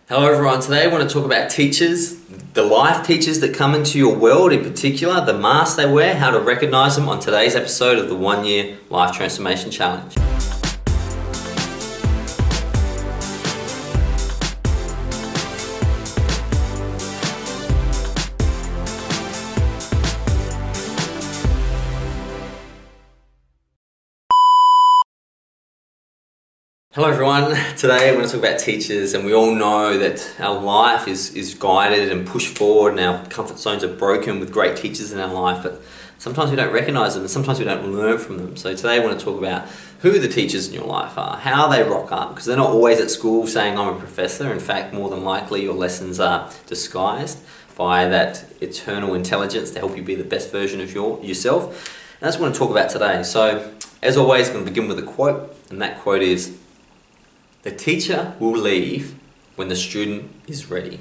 Hello everyone, today I want to talk about teachers, the life teachers that come into your world in particular, the masks they wear, how to recognize them on today's episode of the 1 Year Life Transformation Challenge. Hello everyone, today I'm going to talk about teachers, and we all know that our life is guided and pushed forward and our comfort zones are broken with great teachers in our life, but sometimes we don't recognise them and sometimes we don't learn from them. So today I want to talk about who the teachers in your life are, how they rock up, because they're not always at school saying I'm a professor. In fact, more than likely your lessons are disguised by that eternal intelligence to help you be the best version of yourself. And that's what I want to talk about today. So as always, I'm going to begin with a quote, and that quote is, "The teacher will leave when the student is ready."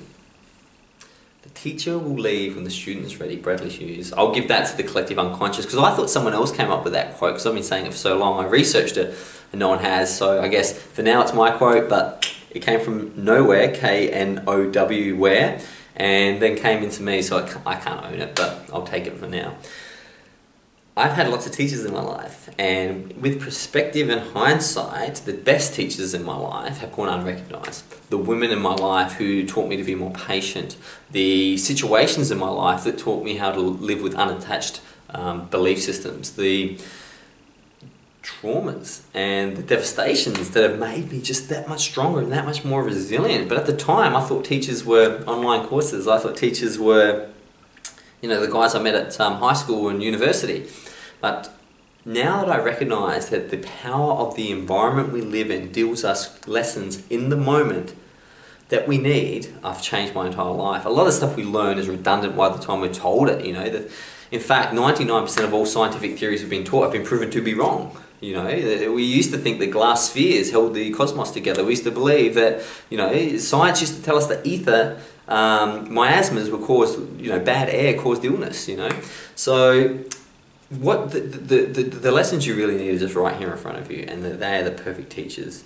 The teacher will leave when the student is ready, Bradley Hughes. I'll give that to the collective unconscious because I thought someone else came up with that quote because I've been saying it for so long. I researched it and no one has, so I guess for now it's my quote, but it came from nowhere, K-N-O-W where, and then came into me, so I can't own it, but I'll take it for now. I've had lots of teachers in my life, and with perspective and hindsight, the best teachers in my life have gone unrecognised. The women in my life who taught me to be more patient, the situations in my life that taught me how to live with unattached belief systems, the traumas and the devastations that have made me just that much stronger and that much more resilient. But at the time, I thought teachers were online courses. I thought teachers were, you know, the guys I met at high school and university. But now that I recognise that the power of the environment we live in deals us lessons in the moment that we need, I've changed my entire life. A lot of stuff we learn is redundant by the time we're told it, you know. In fact, 99% of all scientific theories we've been taught have been proven to be wrong. You know, we used to think that glass spheres held the cosmos together. We used to believe that, you know, science used to tell us that ether, miasmas were caused, you know, bad air caused illness, you know. So what the lessons you really need are just right here in front of you, and they are the perfect teachers.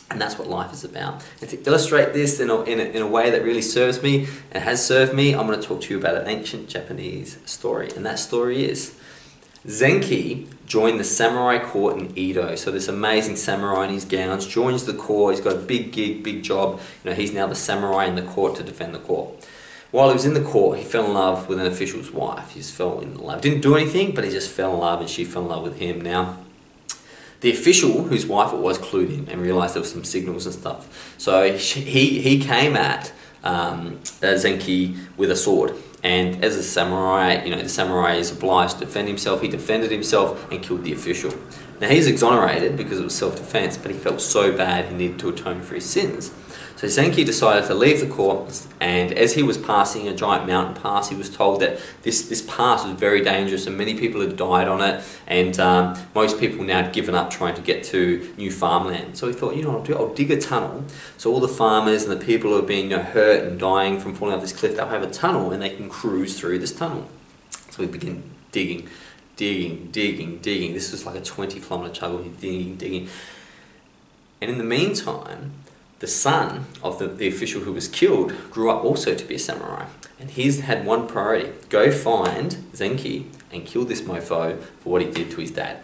And that's what life is about. And to illustrate this in a way that really serves me and has served me, I'm going to talk to you about an ancient Japanese story. And that story is Zenki joined the samurai court in Edo. So this amazing samurai in his gowns joins the court. He's got a big gig, big job. You know, he's now the samurai in the court to defend the court. While he was in the court, he fell in love with an official's wife. He just fell in love. Didn't do anything, but he just fell in love, and she fell in love with him. Now, the official, whose wife it was, clued in and realised there were some signals and stuff. So he came at Zenki with a sword. And as a samurai, you know, the samurai is obliged to defend himself. He defended himself and killed the official. Now, he's exonerated because it was self-defense, but he felt so bad he needed to atone for his sins. So Zenki decided to leave the court, and as he was passing a giant mountain pass, he was told that this pass was very dangerous and many people had died on it, and most people now had given up trying to get to new farmland. So he thought, you know what I'll do? I'll dig a tunnel so all the farmers and the people who are being, you know, hurt and dying from falling off this cliff, they'll have a tunnel and they can cruise through this tunnel. So he began digging. This was like a 20-kilometre chuggle. He's digging. And in the meantime, the son of the official who was killed grew up also to be a samurai. And he's had one priority: go find Zenki and kill this mofo for what he did to his dad.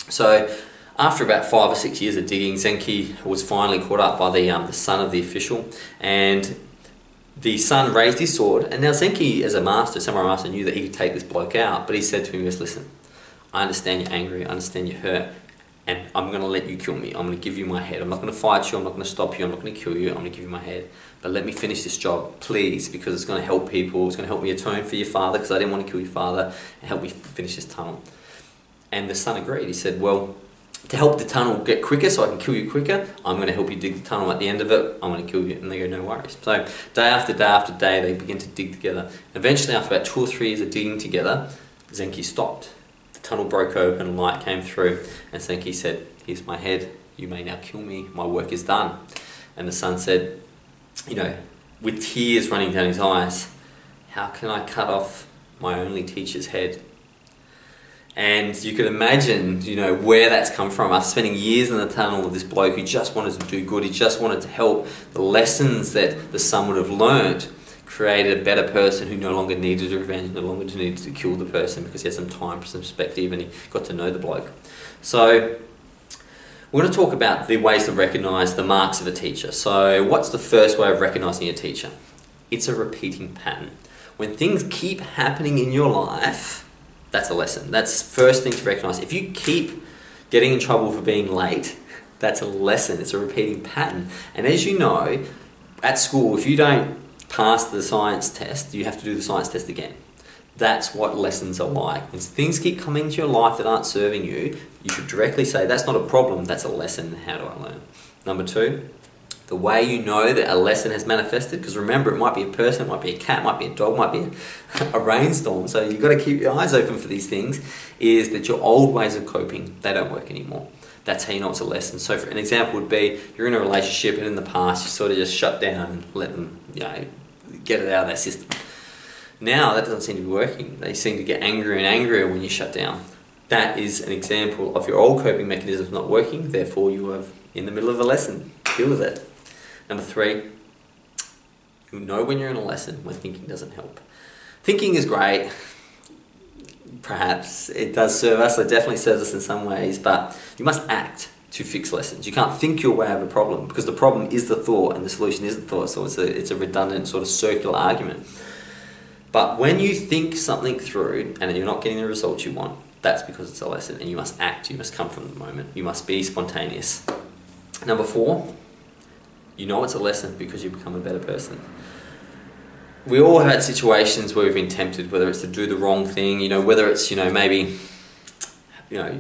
So after about 5 or 6 years of digging, Zenki was finally caught up by the son of the official, and the son raised his sword. And now Zenki, as a master, samurai master, knew that he could take this bloke out, but he said to him, listen, I understand you're angry, I understand you're hurt, and I'm going to let you kill me. I'm going to give you my head. I'm not going to fight you. I'm not going to stop you. I'm not going to kill you. I'm going to give you my head. But let me finish this job, please, because it's going to help people. It's going to help me atone for your father, because I didn't want to kill your father, and help me finish this tunnel. And the son agreed. He said, well, to help the tunnel get quicker so I can kill you quicker, I'm going to help you dig the tunnel. At the end of it, I'm going to kill you. And they go, no worries. So day after day after day, they begin to dig together. Eventually, after about 2 or 3 years of digging together, Zenki stopped. The tunnel broke open, light came through, and Zenki said, here's my head, you may now kill me, my work is done. And the son said, you know, with tears running down his eyes, how can I cut off my only teacher's head? And you can imagine, where that's come from. After spending years in the tunnel of this bloke who just wanted to do good, he just wanted to help, the lessons that the son would have learnt created a better person who no longer needed revenge, no longer needed to kill the person because he had some time, some perspective, and he got to know the bloke. So we're going to talk about the ways to recognise the marks of a teacher. So what's the first way of recognising a teacher? It's a repeating pattern. When things keep happening in your life, that's a lesson. That's the first thing to recognise. If you keep getting in trouble for being late, that's a lesson. It's a repeating pattern. And as you know, at school, if you don't pass the science test, you have to do the science test again. That's what lessons are like. When things keep coming into your life that aren't serving you, you should directly say, that's not a problem, that's a lesson. How do I learn? Number two, the way you know that a lesson has manifested, because remember, it might be a person, it might be a cat, it might be a dog, it might be a rainstorm, so you've got to keep your eyes open for these things, is that your old ways of coping, they don't work anymore. That's how you know it's a lesson. So for an example would be, you're in a relationship and in the past you sort of just shut down and let them, get it out of their system. Now that doesn't seem to be working. They seem to get angrier and angrier when you shut down. That is an example of your old coping mechanisms not working, therefore you are in the middle of a lesson. Deal with it. Number three, you'll know when you're in a lesson when thinking doesn't help. Thinking is great. Perhaps it does serve us, it definitely serves us in some ways, but you must act to fix lessons. You can't think your way out of a problem because the problem is the thought and the solution is the thought, so it's a redundant sort of circular argument. But when you think something through and you're not getting the results you want, that's because it's a lesson and you must act, you must come from the moment, you must be spontaneous. Number four, you know it's a lesson because you become a better person. We all have had situations where we've been tempted, whether it's to do the wrong thing, whether it's, maybe,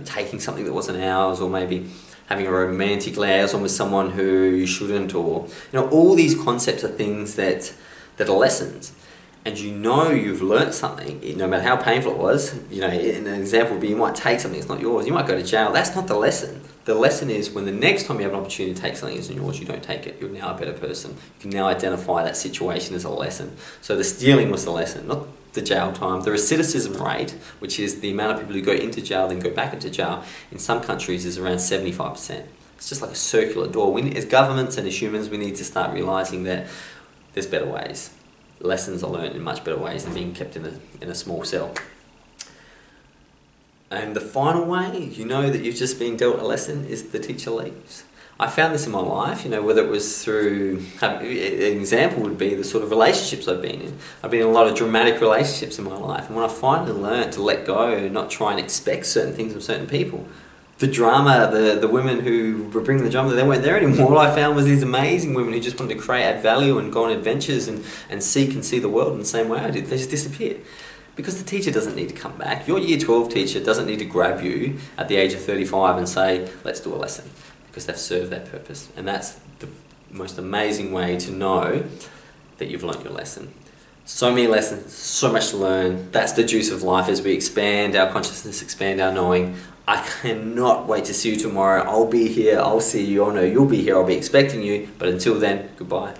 taking something that wasn't ours, or maybe having a romantic liaison with someone who you shouldn't, or, all these concepts are things that are lessons. And you've learnt something, no matter how painful it was. An example would be, you might take something that's not yours, you might go to jail. That's not the lesson. The lesson is when the next time you have an opportunity to take something that isn't yours, you don't take it. You're now a better person. You can now identify that situation as a lesson. So the stealing was the lesson, not the jail time. The recidivism rate, which is the amount of people who go into jail then go back into jail, in some countries is around 75%. It's just like a circular door. As governments and as humans, we need to start realising that there's better ways. Lessons are learned in much better ways than being kept in a small cell. And the final way you know that you've just been dealt a lesson is the teacher leaves. I found this in my life, whether it was through, an example would be the sort of relationships I've been in. I've been in a lot of dramatic relationships in my life, and when I finally learned to let go and not try and expect certain things of certain people, the drama, the women who were bringing the drama, they weren't there anymore. All I found was these amazing women who just wanted to create, add value and go on adventures and seek and see the world in the same way I did. They just disappeared. Because the teacher doesn't need to come back. Your Year 12 teacher doesn't need to grab you at the age of 35 and say, let's do a lesson. Because they've served their purpose. And that's the most amazing way to know that you've learnt your lesson. So many lessons, so much to learn. That's the juice of life as we expand our consciousness, expand our knowing. I cannot wait to see you tomorrow. I'll be here, I'll see you, I'll know you'll be here, I'll be expecting you. But until then, goodbye.